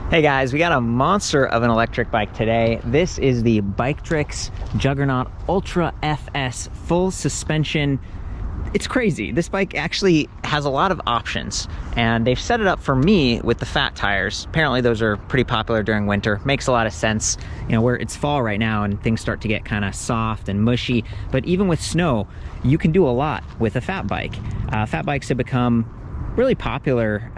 Hey guys, we got a monster of an electric bike today. This is the Biketrix Juggernaut Ultra FS full suspension. It's crazy. This bike actually has a lot of options, and they've set it up for me with the fat tires. Apparently those are pretty popular during winter. Makes a lot of sense, you know, where it's fall right now and things start to get kind of soft and mushy. But even with snow, you can do a lot with a fat bike. Fat bikes have become really popular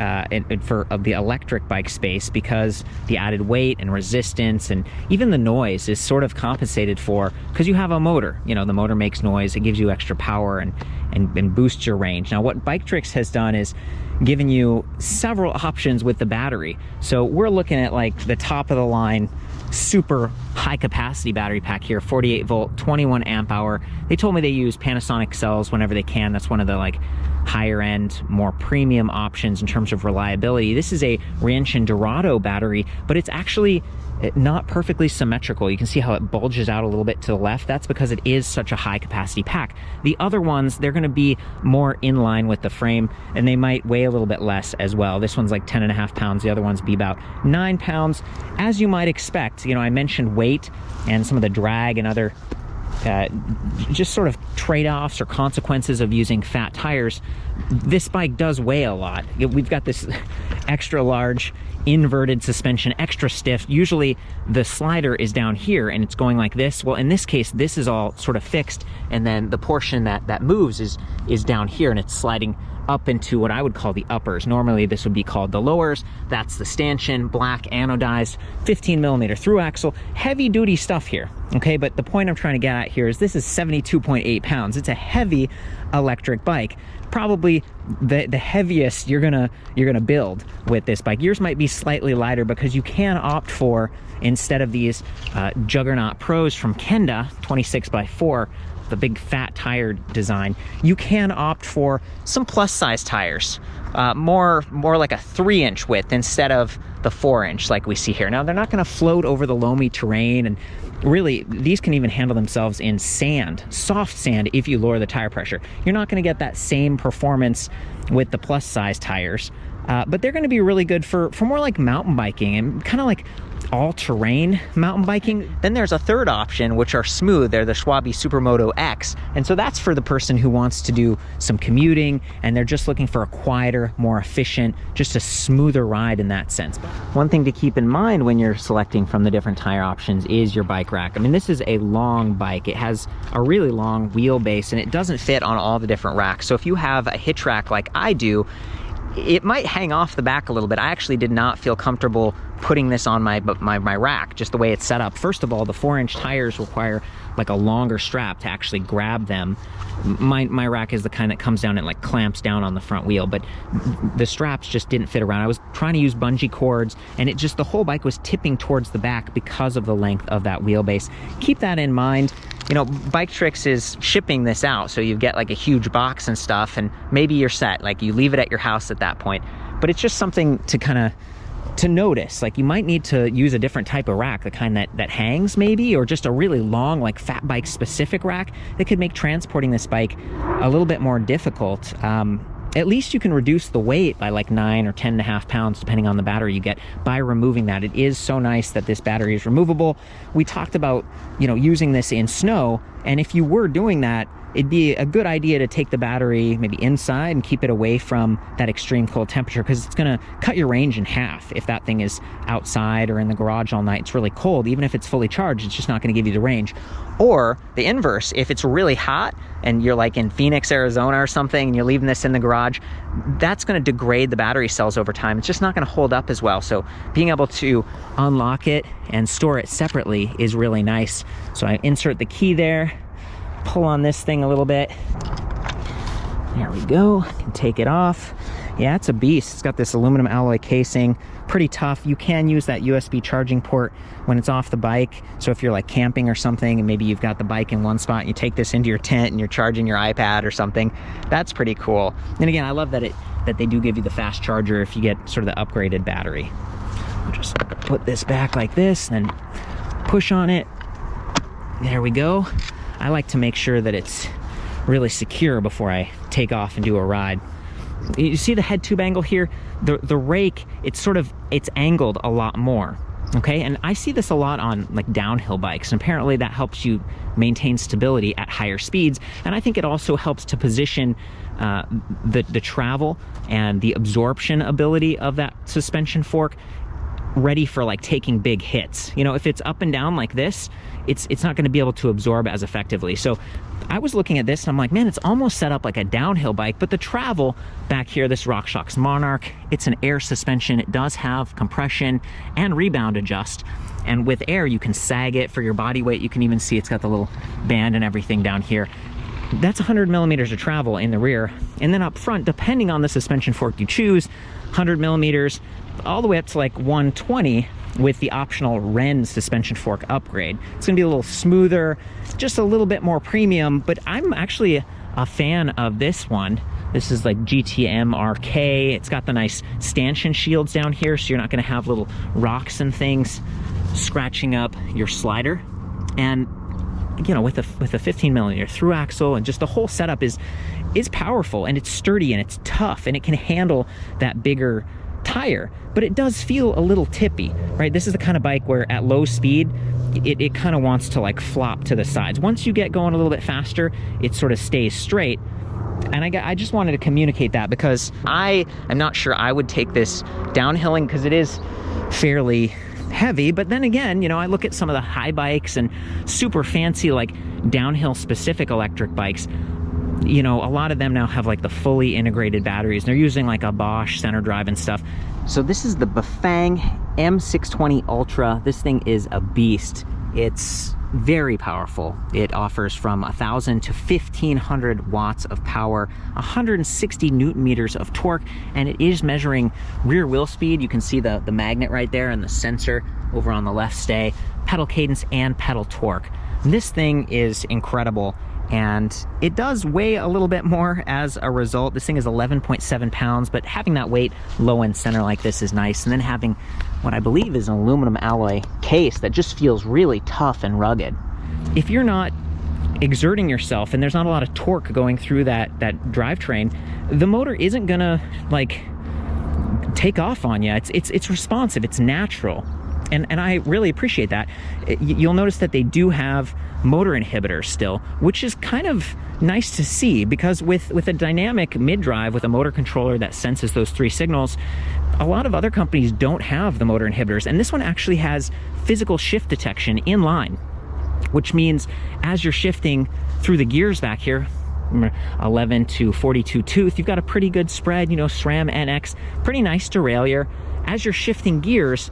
for the electric bike space because the added weight and resistance and even the noise is sort of compensated for because you have a motor. You know, the motor makes noise, it gives you extra power and boosts your range. Now what Biketrix has done is given you several options with the battery. So we're looking at like the top of the line super high capacity battery pack here, 48 volt, 21 amp hour. They told me they use Panasonic cells whenever they can. That's one of the like higher end, more premium options in terms of reliability. This is a Rienshin Dorado battery, but it's actually not perfectly symmetrical. You can see how it bulges out a little bit to the left. That's because it is such a high capacity pack. The other ones, they're going to be more in line with the frame, and they might weigh a little bit less as well. This one's like 10.5 pounds. The other ones be about 9 pounds. As you might expect, you know, I mentioned weight and some of the drag and other just sort of trade-offs or consequences of using fat tires. This bike does weigh a lot. We've got this extra large inverted suspension, extra stiff. Usually the slider is down here and it's going like this. Well, in this case, this is all sort of fixed, and then the portion that moves is down here, and it's sliding up into what I would call the uppers. Normally this would be called the lowers. That's the stanchion, black anodized 15mm through axle, heavy duty stuff here. Okay, but the point I'm trying to get at here is this is 72.8 pounds. It's a heavy electric bike, probably the heaviest you're gonna build with this bike. Yours might be slightly lighter because you can opt for, instead of these Juggernaut Pros from Kenda 26x4, the big fat tire design, you can opt for some plus size tires, more like a 3-inch width instead of the 4-inch like we see here. Now they're not going to float over the loamy terrain, and really these can even handle themselves in sand, soft sand, if you lower the tire pressure. You're not going to get that same performance with the plus size tires, but they're going to be really good for more like mountain biking and kind of like all-terrain mountain biking. Then there's a third option, which are smooth. They're the Schwalbe Supermoto X, and so that's for the person who wants to do some commuting and they're just looking for a quieter, more efficient, just a smoother ride in that sense. One thing to keep in mind when you're selecting from the different tire options is your bike rack. I mean, this is a long bike. It has a really long wheelbase and it doesn't fit on all the different racks. So if you have a hitch rack like I do, it might hang off the back a little bit. I actually did not feel comfortable putting this on my rack, just the way it's set up. First of all, the 4-inch tires require like a longer strap to actually grab them. My rack is the kind that comes down and like clamps down on the front wheel, but the straps just didn't fit around. I was trying to use bungee cords, and the whole bike was tipping towards the back because of the length of that wheelbase. Keep that in mind. You know, Biketrix is shipping this out, so you get like a huge box and stuff, and maybe you're set. Like you leave it at your house at that point. But it's just something to kind of notice. Like you might need to use a different type of rack, the kind that hangs maybe, or just a really long like fat bike specific rack that could make transporting this bike a little bit more difficult. At least you can reduce the weight by like 9 or 10.5 pounds depending on the battery you get by removing that. It is so nice that this battery is removable. We talked about, you know, using this in snow, and if you were doing that, it'd be a good idea to take the battery maybe inside and keep it away from that extreme cold temperature, because it's going to cut your range in half. If that thing is outside or in the garage all night, it's really cold. Even if it's fully charged, it's just not going to give you the range. Or the inverse, if it's really hot and you're like in Phoenix, Arizona or something, and you're leaving this in the garage, that's going to degrade the battery cells over time. It's just not going to hold up as well. So being able to unlock it and store it separately is really nice. So I insert the key there, pull on this thing a little bit. There we go. Can take it off. Yeah, it's a beast. It's got this aluminum alloy casing, pretty tough. You can use that USB charging port when it's off the bike. So if you're like camping or something and maybe you've got the bike in one spot and you take this into your tent and you're charging your iPad or something, that's pretty cool. And again, I love that they do give you the fast charger if you get sort of the upgraded battery. I'll just put this back like this, then push on it. There we go. I like to make sure that it's really secure before I take off and do a ride. You see the head tube angle here? The rake, it's angled a lot more. Okay, and I see this a lot on like downhill bikes, and apparently that helps you maintain stability at higher speeds. And I think it also helps to position the travel and the absorption ability of that suspension fork ready for like taking big hits. You know, if it's up and down like this, it's not going to be able to absorb as effectively. So I was looking at this and I'm like, man, it's almost set up like a downhill bike, but the travel back here, this RockShox Monarch, it's an air suspension. It does have compression and rebound adjust. And with air, you can sag it for your body weight. You can even see it's got the little band and everything down here. That's 100 millimeters of travel in the rear. And then up front, depending on the suspension fork you choose, 100 millimeters, all the way up to like 120 with the optional Ren suspension fork upgrade. It's gonna be a little smoother, just a little bit more premium, but I'm actually a fan of this one. This is like GTM RK. It's got the nice stanchion shields down here, so you're not gonna have little rocks and things scratching up your slider. And you know, with a 15 millimeter through axle, and just the whole setup is powerful, and it's sturdy and it's tough, and it can handle that bigger tire, but it does feel a little tippy, right? This is the kind of bike where at low speed, it kind of wants to like flop to the sides. Once you get going a little bit faster, it sort of stays straight. And I just wanted to communicate that, because I am not sure I would take this downhilling, because it is fairly heavy. But then again, you know, I look at some of the high bikes and super fancy like downhill specific electric bikes. You know, a lot of them now have like the fully integrated batteries. They're using like a Bosch center drive and stuff. So this is the Bafang M620 Ultra. This thing is a beast. It's very powerful. It offers from 1,000 to 1,500 watts of power, 160 Newton meters of torque, and it is measuring rear wheel speed. You can see the magnet right there and the sensor over on the left stay, pedal cadence and pedal torque. This thing is incredible. And it does weigh a little bit more as a result. This thing is 11.7 pounds, but having that weight low end center like this is nice. And then having what I believe is an aluminum alloy case that just feels really tough and rugged. If you're not exerting yourself and there's not a lot of torque going through that drivetrain, the motor isn't gonna like take off on you. It's responsive, it's natural. And I really appreciate that. You'll notice that they do have motor inhibitors still, which is kind of nice to see, because with a dynamic mid-drive with a motor controller that senses those 3 signals, a lot of other companies don't have the motor inhibitors. And this one actually has physical shift detection in line, which means as you're shifting through the gears back here, 11 to 42 tooth, you've got a pretty good spread, you know, SRAM NX, pretty nice derailleur. As you're shifting gears,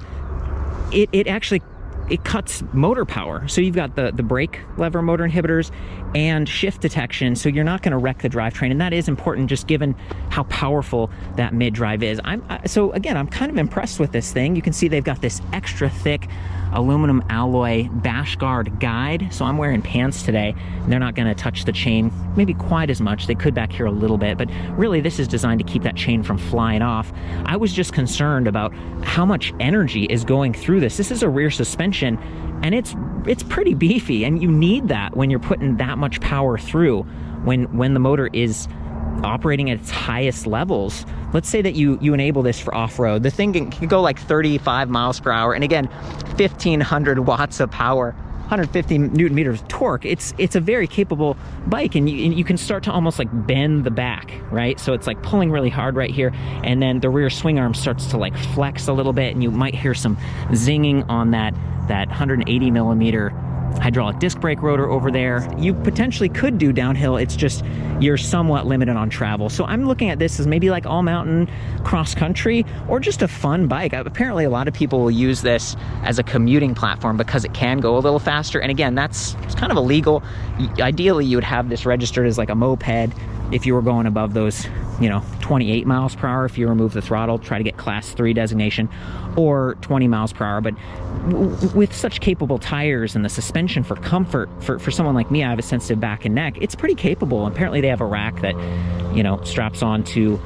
it cuts motor power. So you've got the brake lever motor inhibitors and shift detection, so you're not going to wreck the drivetrain. And that is important, just given how powerful that mid-drive is. So again, I'm kind of impressed with this thing. You can see they've got this extra thick aluminum alloy bash guard guide. So I'm wearing pants today, and they're not going to touch the chain maybe quite as much. They could back here a little bit, but really this is designed to keep that chain from flying off. I was just concerned about how much energy is going through this. This is a rear suspension, and it's pretty beefy, and you need that when you're putting that much power through, when the motor is operating at its highest levels. Let's say that you enable this for off-road. The thing can go like 35 miles per hour, and again, 1,500 watts of power, 150 Newton meters of torque. It's a very capable bike, and you can start to almost like bend the back, right? So it's like pulling really hard right here, and then the rear swing arm starts to like flex a little bit, and you might hear some zinging on that 180 millimeter hydraulic disc brake rotor over there. You potentially could do downhill, it's just you're somewhat limited on travel. So I'm looking at this as maybe like all mountain, cross country, or just a fun bike. Apparently a lot of people will use this as a commuting platform because it can go a little faster. And again, it's kind of illegal. Ideally you would have this registered as like a moped if you were going above those, 28 miles per hour, if you remove the throttle, try to get class 3 designation, or 20 miles per hour. But with such capable tires and the suspension for comfort, for someone like me, I have a sensitive back and neck, it's pretty capable. Apparently they have a rack that, straps onto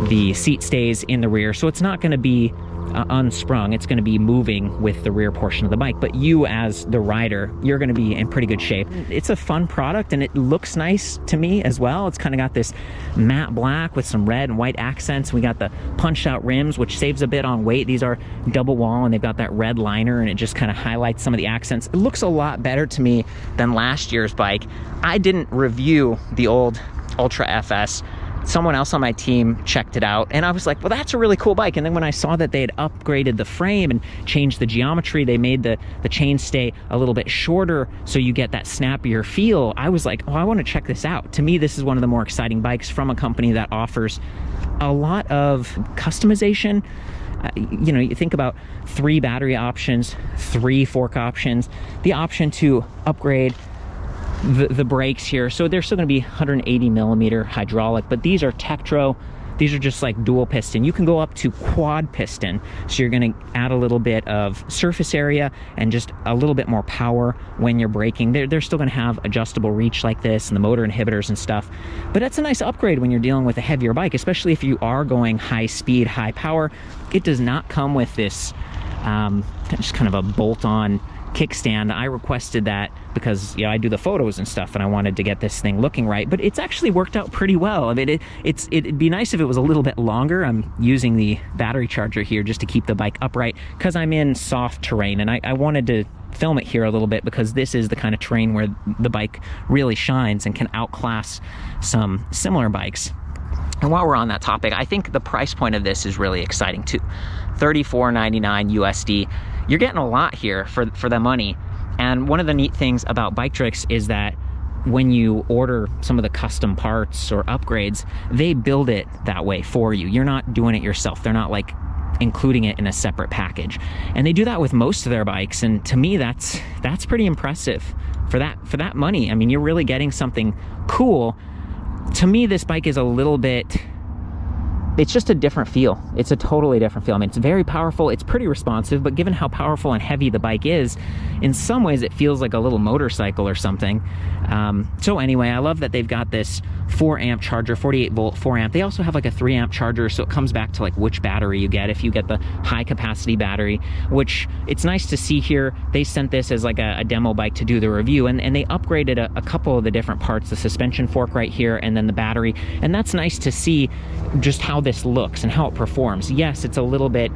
the seat stays in the rear. So it's not going to be unsprung. It's going to be moving with the rear portion of the bike, but you as the rider, you're going to be in pretty good shape. It's a fun product and it looks nice to me as well. It's kind of got this matte black with some red and white accents. We got the punched out rims, which saves a bit on weight. These are double wall and they've got that red liner and it just kind of highlights some of the accents. It looks a lot better to me than last year's bike. I didn't review the old Ultra FS. Someone else on my team checked it out and I was like, well, that's a really cool bike. And then when I saw that they had upgraded the frame and changed the geometry, they made the chainstay a little bit shorter so you get that snappier feel, I was like, oh, I want to check this out. To me, this is one of the more exciting bikes from a company that offers a lot of customization. You know, you think about 3 battery options, 3 fork options, the option to upgrade the brakes here. So they're still going to be 180 millimeter hydraulic, but these are Tektro. These are just like dual piston. You can go up to quad piston. So you're going to add a little bit of surface area and just a little bit more power when you're braking. They're still going to have adjustable reach like this and the motor inhibitors and stuff. But that's a nice upgrade when you're dealing with a heavier bike, especially if you are going high speed, high power. It does not come with this just kind of a bolt-on kickstand. I requested that because, you know, I do the photos and stuff and I wanted to get this thing looking right, but it's actually worked out pretty well. I mean, it'd be nice if it was a little bit longer. I'm using the battery charger here just to keep the bike upright because I'm in soft terrain and I wanted to film it here a little bit because this is the kind of terrain where the bike really shines and can outclass some similar bikes. And while we're on that topic, I think the price point of this is really exciting too. $34.99 USD. You're getting a lot here for the money. And one of the neat things about Biketrix is that when you order some of the custom parts or upgrades, they build it that way for you. You're not doing it yourself. They're not like including it in a separate package. And they do that with most of their bikes. And to me, that's pretty impressive for that money. I mean, you're really getting something cool. To me, this bike is a little bit, it's just a different feel. It's a totally different feel. I mean, it's very powerful, it's pretty responsive, but given how powerful and heavy the bike is, in some ways it feels like a little motorcycle or something. So anyway, I love that they've got this 4 amp charger, 48 volt 4 amp. They also have like a 3 amp charger, so it comes back to like which battery you get. If you get the high capacity battery, which it's nice to see here, they sent this as like a demo bike to do the review, and they upgraded a couple of the different parts, the suspension fork right here, and then the battery. And that's nice to see just how this looks and how it performs. Yes, it's a little bit,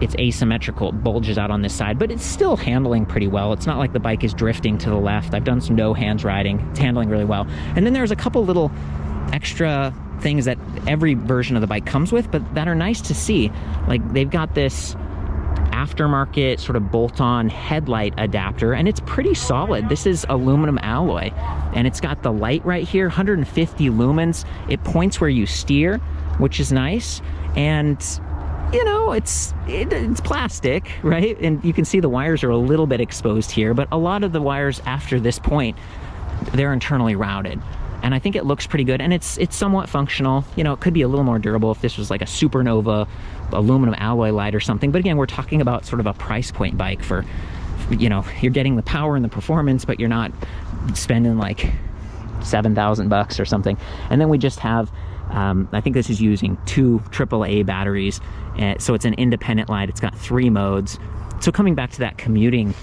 it's asymmetrical, it bulges out on this side, but it's still handling pretty well. It's not like the bike is drifting to the left. I've done some no hands riding. It's handling really well. And then there's a couple little extra things that every version of the bike comes with, but that are nice to see. Like they've got this aftermarket sort of bolt-on headlight adapter, and it's pretty solid. This is aluminum alloy, and it's got the light right here, 150 lumens. It points where you steer, which is nice. And you know, it's plastic, right? And you can see the wires are a little bit exposed here, but a lot of the wires after this point, they're internally routed. And I think it looks pretty good, and it's somewhat functional. You know, it could be a little more durable if this was like a Supernova aluminum alloy light or something. But again, we're talking about sort of a price point bike for, you know, you're getting the power and the performance, but you're not spending like $7,000 or something. And then we just have, I think this is using 2 AAA batteries. So it's an independent light. It's got 3 modes. So coming back to that commuting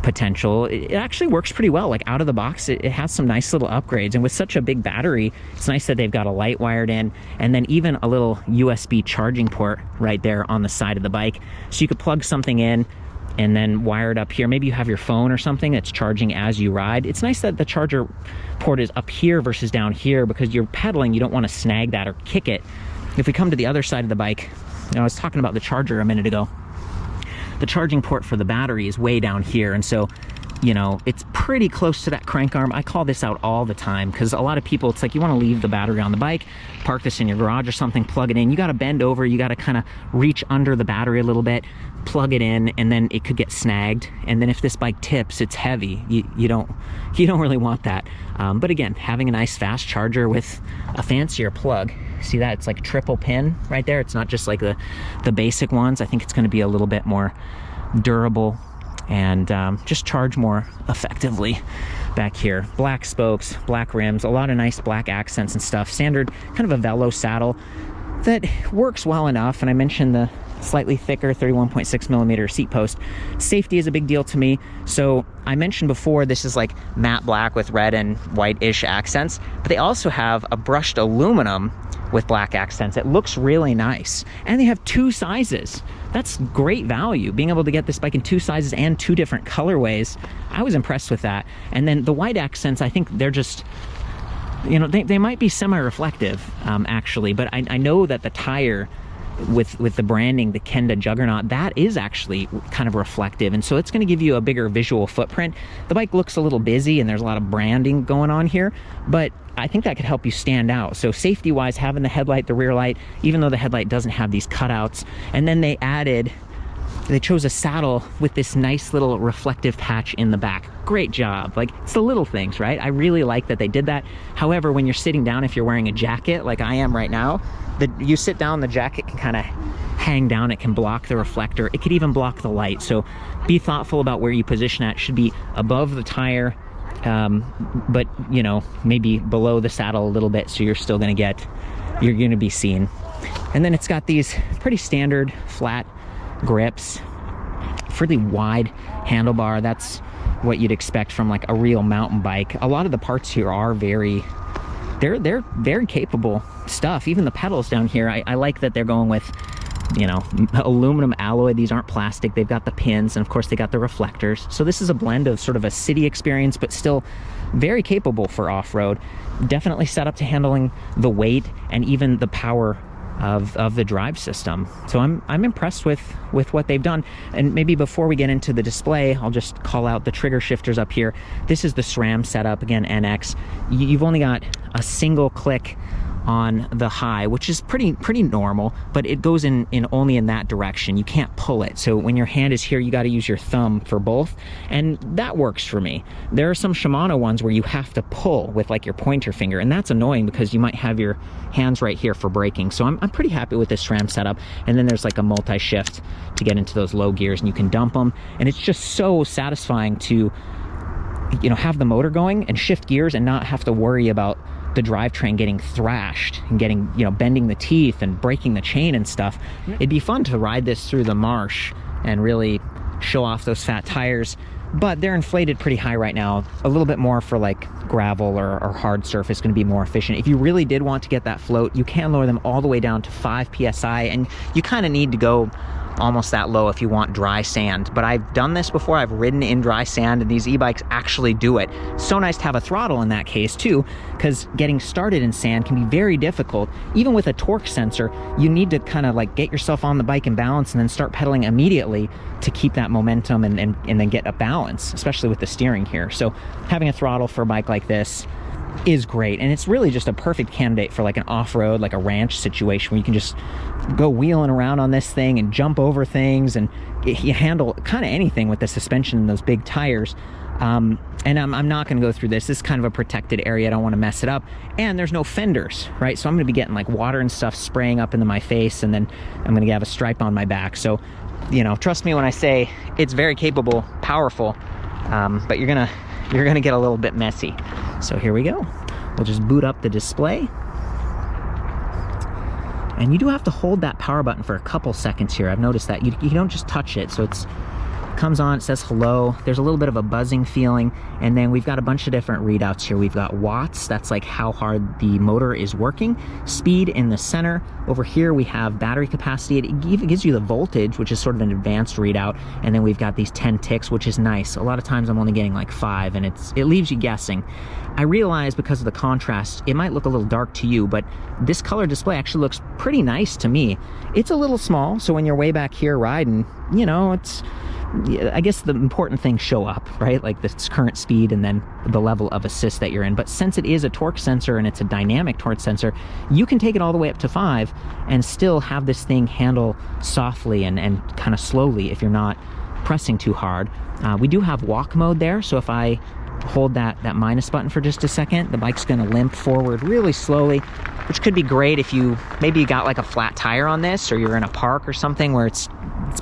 potential, it actually works pretty well. Like out of the box, it has some nice little upgrades, and with such a big battery, it's nice that they've got a light wired in, and then even a little USB charging port right there on the side of the bike, so you could plug something in and then wire it up here. Maybe you have your phone or something that's charging as you ride. It's nice that the charger port is up here versus down here, because you're pedaling, you don't want to snag that or kick it. If we come to the other side of the bike, you know, I was talking about the charger a minute ago. The charging port for the battery is way down here, and so, you know, it's pretty close to that crank arm. I call this out all the time because a lot of people, it's like you want to leave the battery on the bike, park this in your garage or something, plug it in. You got to bend over, you got to kind of reach under the battery a little bit, plug it in, and then it could get snagged. And then if this bike tips, it's heavy. You don't really want that. But again, having a nice fast charger with a fancier plug. See that? It's like triple pin right there. It's not just like the basic ones. I think it's going to be a little bit more durable and just charge more effectively back here. Black spokes, black rims, a lot of nice black accents and stuff. Standard kind of a Velo saddle that works well enough. And I mentioned the slightly thicker 31.6 millimeter seat post. Safety is a big deal to me. So I mentioned before, this is like matte black with red and white-ish accents, but they also have a brushed aluminum with black accents. It looks really nice. And they have 2 sizes. That's great value. Being able to get this bike in 2 sizes and 2 different colorways, I was impressed with that. And then the white accents, I think they're just, you know, they might be semi-reflective, actually, but I know that the tire with the branding, the Kenda Juggernaut, that is actually kind of reflective, and so it's going to give you a bigger visual footprint. The bike looks a little busy and there's a lot of branding going on here, but I think that could help you stand out. So safety wise, having the headlight, the rear light, even though the headlight doesn't have these cutouts, and then they chose a saddle with this nice little reflective patch in the back. Great job. Like, it's the little things, right? I really like that they did that. However, when you're sitting down, if you're wearing a jacket like I am right now, you sit down, the jacket can kind of hang down. It can block the reflector. It could even block the light. So be thoughtful about where you position it. It should be above the tire, but, you know, maybe below the saddle a little bit, so you're still going to be seen. And then it's got these pretty standard flat grips, pretty wide handlebar. That's what you'd expect from like a real mountain bike. A lot of the parts here are they're very capable stuff. Even the pedals down here, I like that they're going with, you know, aluminum alloy. These aren't plastic. They've got the pins, and of course they got the reflectors. So this is a blend of sort of a city experience, but still very capable for off-road. Definitely set up to handling the weight and even the power of the drive system. So I'm impressed with what they've done. And maybe before we get into the display, I'll just call out the trigger shifters up here. This is the SRAM setup, again, NX. You've only got a single click on the high, which is pretty normal, but it goes in only in that direction. You can't pull it. So when your hand is here, you got to use your thumb for both, and that works for me. There are some Shimano ones where you have to pull with like your pointer finger, and that's annoying because you might have your hands right here for braking. So I'm pretty happy with this SRAM setup. And then there's like a multi-shift to get into those low gears, and you can dump them, and it's just so satisfying to, you know, have the motor going and shift gears and not have to worry about the drivetrain getting thrashed and getting, you know, bending the teeth and breaking the chain and stuff. It'd be fun to ride this through the marsh and really show off those fat tires, but they're inflated pretty high right now. A little bit more for like gravel or hard surface, going to be more efficient. If you really did want to get that float, you can lower them all the way down to 5 psi, and you kind of need to go almost that low if you want dry sand. But I've done this before. I've ridden in dry sand, and these e-bikes actually do it. So nice to have a throttle in that case too, because getting started in sand can be very difficult. Even with a torque sensor, you need to kind of like get yourself on the bike and balance, and then start pedaling immediately to keep that momentum and then get a balance, especially with the steering here. So having a throttle for a bike like this is great, and it's really just a perfect candidate for like an off-road, like a ranch situation where you can just go wheeling around on this thing and jump over things, and you handle kind of anything with the suspension and those big tires. And I'm not going to go through this. This is kind of a protected area. I don't want to mess it up. And there's no fenders, right? So I'm going to be getting like water and stuff spraying up into my face, and then I'm going to have a stripe on my back. So, you know, trust me when I say it's very capable, powerful, but you're gonna get a little bit messy. So here we go. We'll just boot up the display. And you do have to hold that power button for a couple seconds here. I've noticed that. You don't just touch it. So it's comes on, it says hello. There's a little bit of a buzzing feeling. And then we've got a bunch of different readouts here. We've got watts. That's like how hard the motor is working. Speed in the center. Over here we have battery capacity. It even gives you the voltage, which is sort of an advanced readout. And then we've got these 10 ticks, which is nice. A lot of times I'm only getting like 5, and it leaves you guessing. I realize because of the contrast, it might look a little dark to you, but this color display actually looks pretty nice to me. It's a little small, so when you're way back here riding, you know, I guess the important things show up, right? Like this current speed and then the level of assist that you're in. But since it is a torque sensor and it's a dynamic torque sensor, you can take it all the way up to 5 and still have this thing handle softly and kind of slowly if you're not pressing too hard. We do have walk mode there, so if I hold that minus button for just a second, the bike's going to limp forward really slowly, which could be great if you got like a flat tire on this, or you're in a park or something where it's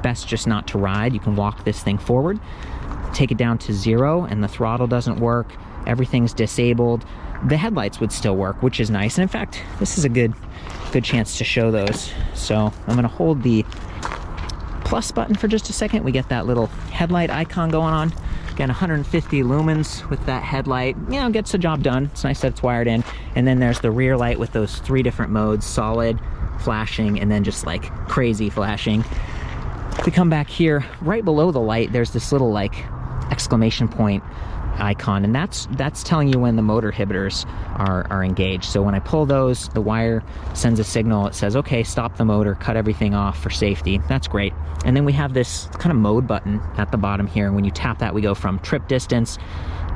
best just not to ride. You can walk this thing forward, take it down to 0, and the throttle doesn't work. Everything's disabled. The headlights would still work, which is nice. And in fact, this is a good chance to show those. So I'm going to hold the plus button for just a second, we get that little headlight icon going on. Again, 150 lumens with that headlight, you know, gets the job done. It's nice that it's wired in. And then there's the rear light with those 3 different modes: solid, flashing, and then just like crazy flashing. If we come back here, right below the light, there's this little like exclamation point icon, and that's telling you when the motor inhibitors are engaged. So when I pull those, the wire sends a signal. It says, okay, stop the motor, cut everything off for safety. That's great. And then we have this kind of mode button at the bottom here, and when you tap that, we go from trip distance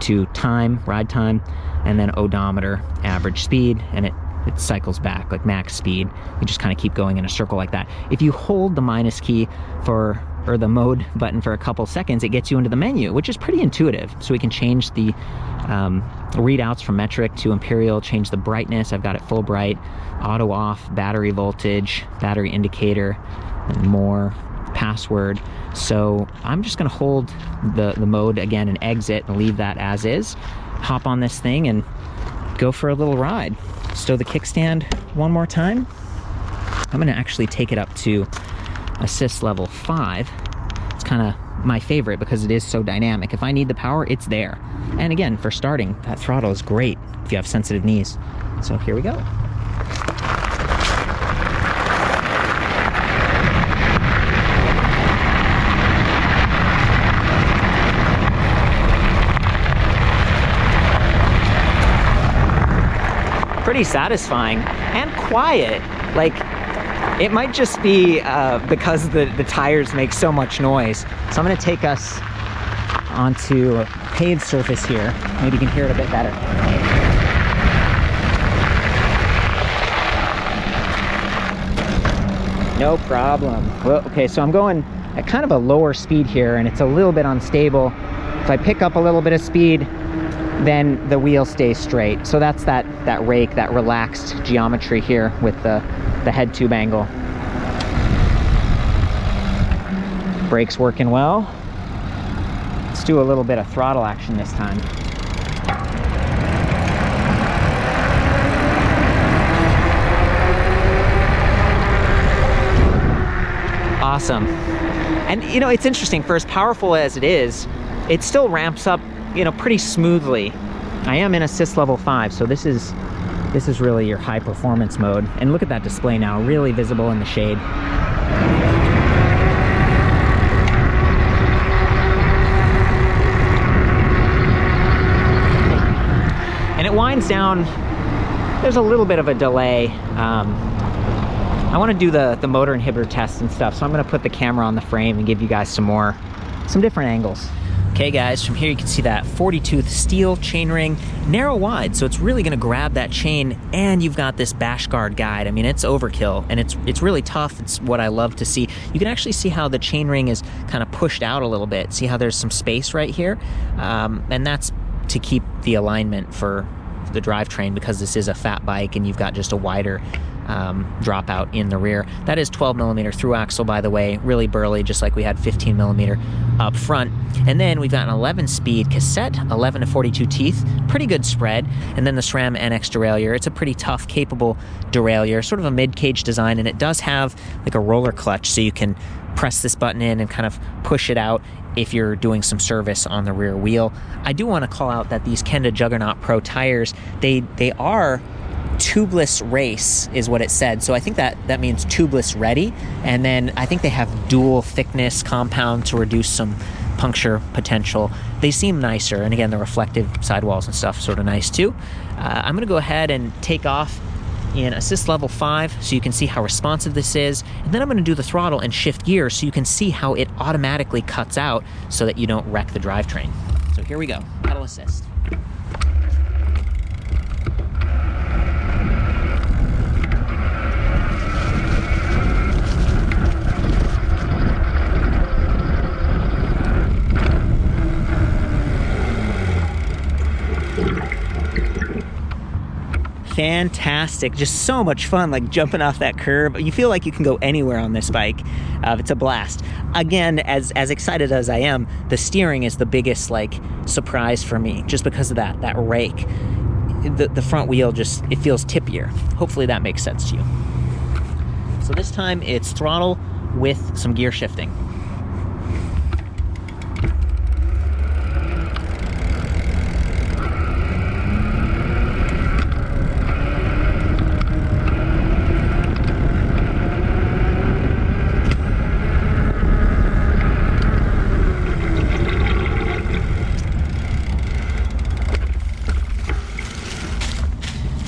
to time, ride time, and then odometer, average speed, and it cycles back like max speed. You just kind of keep going in a circle like that. If you hold the minus key or the mode button for a couple seconds, it gets you into the menu, which is pretty intuitive. So we can change the readouts from metric to imperial, change the brightness. I've got it full bright, auto off, battery voltage, battery indicator, and more, password. So I'm just gonna hold the mode again and exit and leave that as is. Hop on this thing and go for a little ride. Stow the kickstand one more time. I'm gonna actually take it up to assist level 5. It's kind of my favorite because it is so dynamic. If I need the power, it's there. And again, for starting, that throttle is great if you have sensitive knees. So here we go. Pretty satisfying and quiet. Like, it might just be because the tires make so much noise. So I'm gonna take us onto a paved surface here. Maybe you can hear it a bit better. No problem. Well, okay, so I'm going at kind of a lower speed here, and it's a little bit unstable. If I pick up a little bit of speed, then the wheel stays straight. So that's that rake, that relaxed geometry here with the head tube angle. Brakes working well. Let's do a little bit of throttle action this time. Awesome. And you know, it's interesting, for as powerful as it is, it still ramps up, you know, pretty smoothly. I am in assist level 5, so this is really your high performance mode. And look at that display now, really visible in the shade. And it winds down. There's a little bit of a delay. I want to do the motor inhibitor test and stuff, so I'm going to put the camera on the frame and give you guys some different angles. Okay guys, from here you can see that 40 tooth steel chainring, narrow wide, so it's really gonna grab that chain, and you've got this bash guard guide. I mean, it's overkill, and it's really tough. It's what I love to see. You can actually see how the chainring is kind of pushed out a little bit. See how there's some space right here? And that's to keep the alignment for the drivetrain, because this is a fat bike and you've got just a wider dropout in the rear. That is 12mm through axle, by the way, really burly, just like we had 15mm up front. And then we've got an 11-speed cassette, 11 to 42 teeth, pretty good spread. And then the SRAM NX derailleur. It's a pretty tough, capable derailleur, sort of a mid-cage design, and it does have like a roller clutch, so you can press this button in and kind of push it out if you're doing some service on the rear wheel. I do want to call out that these Kenda Juggernaut Pro tires, they are tubeless race is what it said, so I think that means tubeless ready. And then I think they have dual thickness compound to reduce some puncture potential. They seem nicer, and again, the reflective sidewalls and stuff sort of nice too. I'm gonna go ahead and take off in assist level 5 so you can see how responsive this is, and then I'm going to do the throttle and shift gears so you can see how it automatically cuts out so that you don't wreck the drivetrain. So here we go, pedal assist. Fantastic, just so much fun, like jumping off that curb. You feel like you can go anywhere on this bike. It's a blast. Again, as excited as I am, the steering is the biggest like surprise for me, just because of that rake. The front wheel just, it feels tippier. Hopefully that makes sense to you. So this time it's throttle with some gear shifting.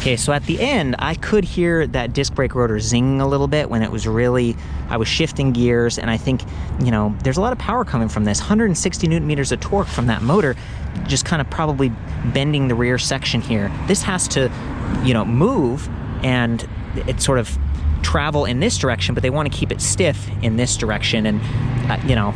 Okay, so at the end, I could hear that disc brake rotor zinging a little bit when it was really, I was shifting gears, and I think, you know, there's a lot of power coming from this. 160 newton meters of torque from that motor, just kind of probably bending the rear section here. This has to, you know, move and it sort of travel in this direction, but they want to keep it stiff in this direction, and, you know,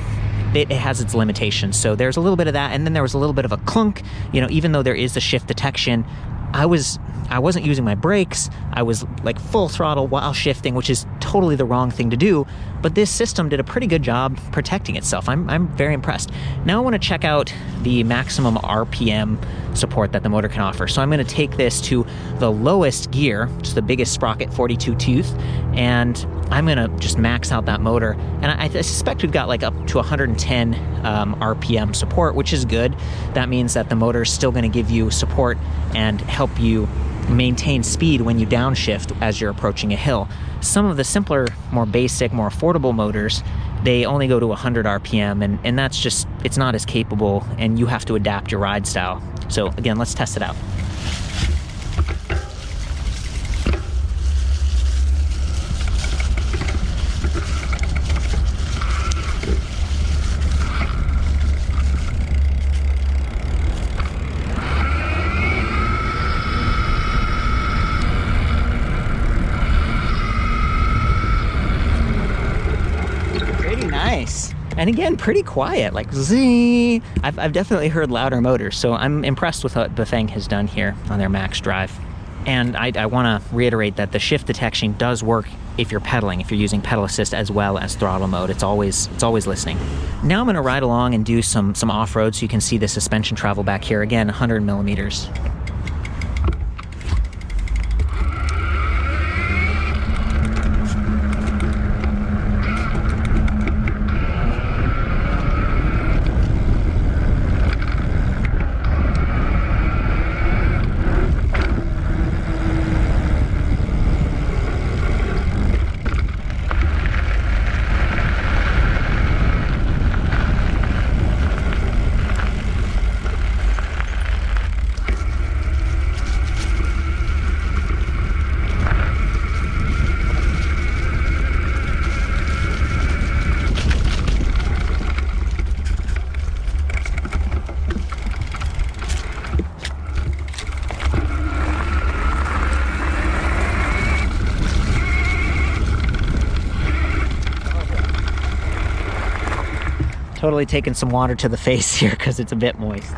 it has its limitations. So there's a little bit of that, and then there was a little bit of a clunk. You know, even though there is the shift detection, I wasn't using my brakes. I was like full throttle while shifting, which is totally the wrong thing to do. But this system did a pretty good job protecting itself. I'm very impressed. Now I want to check out the maximum RPM support that the motor can offer. So I'm going to take this to the lowest gear, which is the biggest sprocket, 42 tooth, and I'm going to just max out that motor. And I suspect we've got like up to 110 RPM support, which is good. That means that the motor is still going to give you support and help you maintain speed when you downshift as you're approaching a hill. Some of the simpler, more basic, more affordable motors, they only go to 100 RPM, and that's just, it's not as capable, and you have to adapt your ride style. So again, let's test it out. Nice. And again, pretty quiet, like zing. I've definitely heard louder motors, so I'm impressed with what Bafang has done here on their max drive. And I want to reiterate that the shift detection does work if you're pedaling, if you're using pedal assist as well as throttle mode. It's always listening. Now I'm going to ride along and do some off-road so you can see the suspension travel back here. Again, 100 millimeters. Totally taking some water to the face here because it's a bit moist.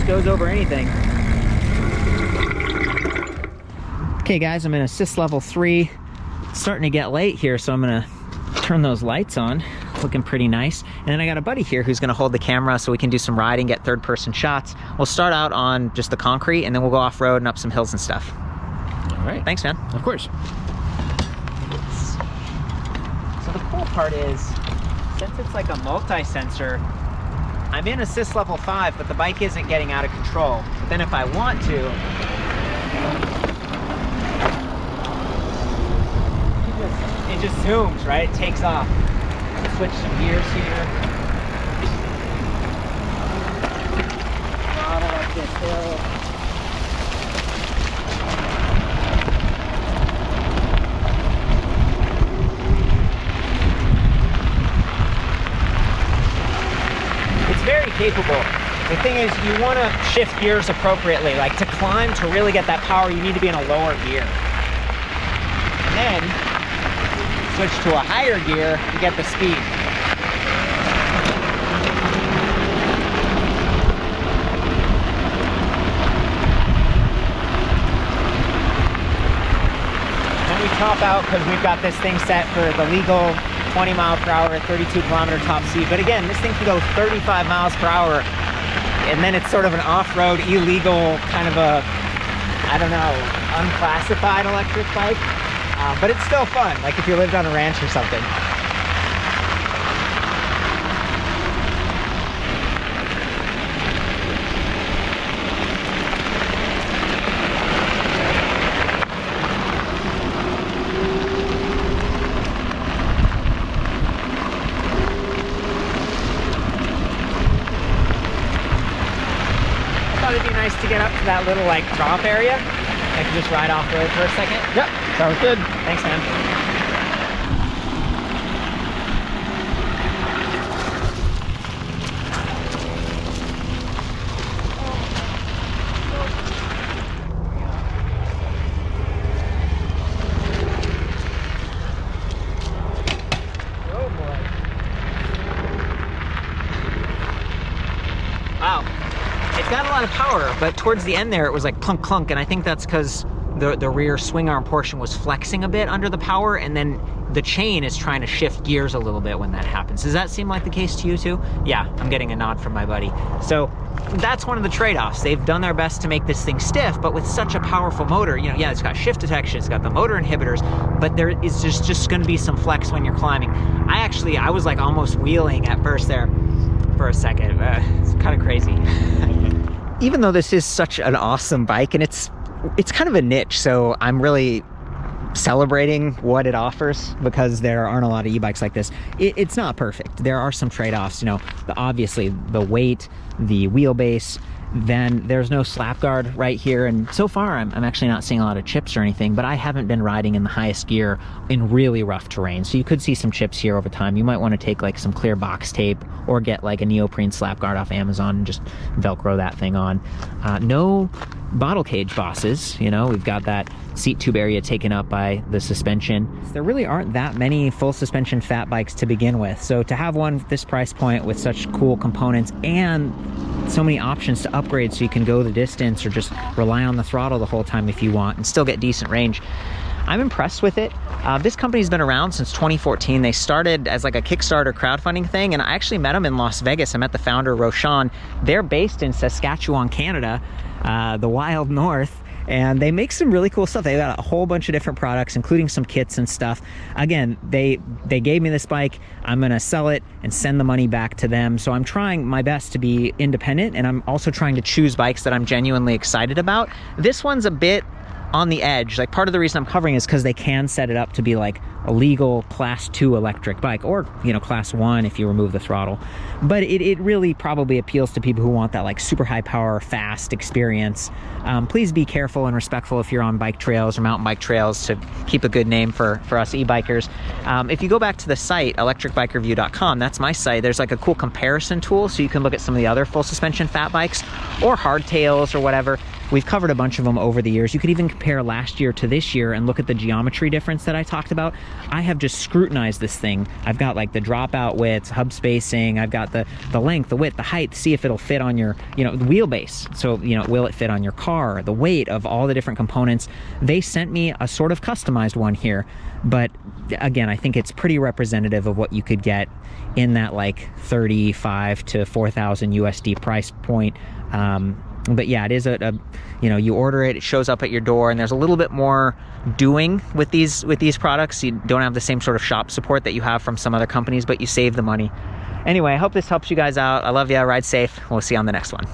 Goes over anything. Okay guys, I'm in assist level 3. It's starting to get late here, so I'm gonna turn those lights on. Looking pretty nice. And then I got a buddy here who's gonna hold the camera so we can do some riding, get third-person shots. We'll start out on just the concrete, and then we'll go off-road and up some hills and stuff. All right. Thanks, man. Of course. So the cool part is, since it's like a multi-sensor, I'm in assist level 5, but the bike isn't getting out of control. But then if I want to, it just zooms, right? It takes off. Switch some gears here. Throttle up this hill. Very capable. The thing is, you want to shift gears appropriately. Like to climb, to really get that power, you need to be in a lower gear. And then switch to a higher gear to get the speed. Then we top out because we've got this thing set for the legal 20 mile per hour, 32 kilometer top speed. But again, this thing can go 35 miles per hour. And then it's sort of an off-road, illegal, kind of a, I don't know, unclassified electric bike. But it's still fun, like if you lived on a ranch or something. It'd be nice to get up to that little like drop area. I can just ride off road for a second. Yep, sounds good. Thanks, man. Wow. It's got a lot of power, but towards the end there it was like clunk clunk, and I think that's because the rear swing arm portion was flexing a bit under the power, and then the chain is trying to shift gears a little bit when that happens. Does that seem like the case to you too? Yeah, I'm getting a nod from my buddy. So that's one of the trade-offs. They've done their best to make this thing stiff, but with such a powerful motor, you know, yeah, it's got shift detection, it's got the motor inhibitors, but there is just gonna be some flex when you're climbing. I was like almost wheeling at first there for a second. It's kind of crazy. Even though this is such an awesome bike, and it's kind of a niche, so I'm really celebrating what it offers because there aren't a lot of e-bikes like this. It's not perfect. There are some trade-offs, you know, obviously the weight, the wheelbase, then there's no slap guard right here, and so far I'm actually not seeing a lot of chips or anything, but I haven't been riding in the highest gear in really rough terrain, so you could see some chips here over time. You might want to take like some clear box tape or get like a neoprene slap guard off Amazon and just velcro that thing on. No bottle cage bosses, you know, we've got that seat tube area taken up by the suspension. There really aren't that many full suspension fat bikes to begin with, so to have one at this price point with such cool components and so many options to upgrade so you can go the distance or just rely on the throttle the whole time if you want and still get decent range, I'm impressed with it. This company's been around since 2014. They started as like a Kickstarter crowdfunding thing, and I actually met them in Las Vegas. I met the founder, Roshan. They're based in Saskatchewan, Canada, the wild north, and they make some really cool stuff. They got a whole bunch of different products, including some kits and stuff. Again, they gave me this bike. I'm gonna sell it and send the money back to them. So I'm trying my best to be independent, and I'm also trying to choose bikes that I'm genuinely excited about. This one's a bit on the edge. Like, part of the reason I'm covering is because they can set it up to be like a legal class 2 electric bike, or, you know, class 1 if you remove the throttle. But it really probably appeals to people who want that like super high power, fast experience. Please be careful and respectful if you're on bike trails or mountain bike trails, to keep a good name for us e-bikers. If you go back to the site, electricbikereview.com, that's my site, there's like a cool comparison tool, so you can look at some of the other full suspension fat bikes or hardtails or whatever. We've covered a bunch of them over the years. You could even compare last year to this year and look at the geometry difference that I talked about. I have just scrutinized this thing. I've got like the dropout widths, hub spacing, I've got the length, the width, the height, see if it'll fit on your, you know, wheelbase. So, you know, will it fit on your car, the weight of all the different components. They sent me a sort of customized one here, but again, I think it's pretty representative of what you could get in that like 35 to 4,000 USD price point. But yeah, it is you know, you order it, it shows up at your door, and there's a little bit more doing with these products. You don't have the same sort of shop support that you have from some other companies, but you save the money. Anyway, I hope this helps you guys out. I love you. Ride safe. We'll see you on the next one.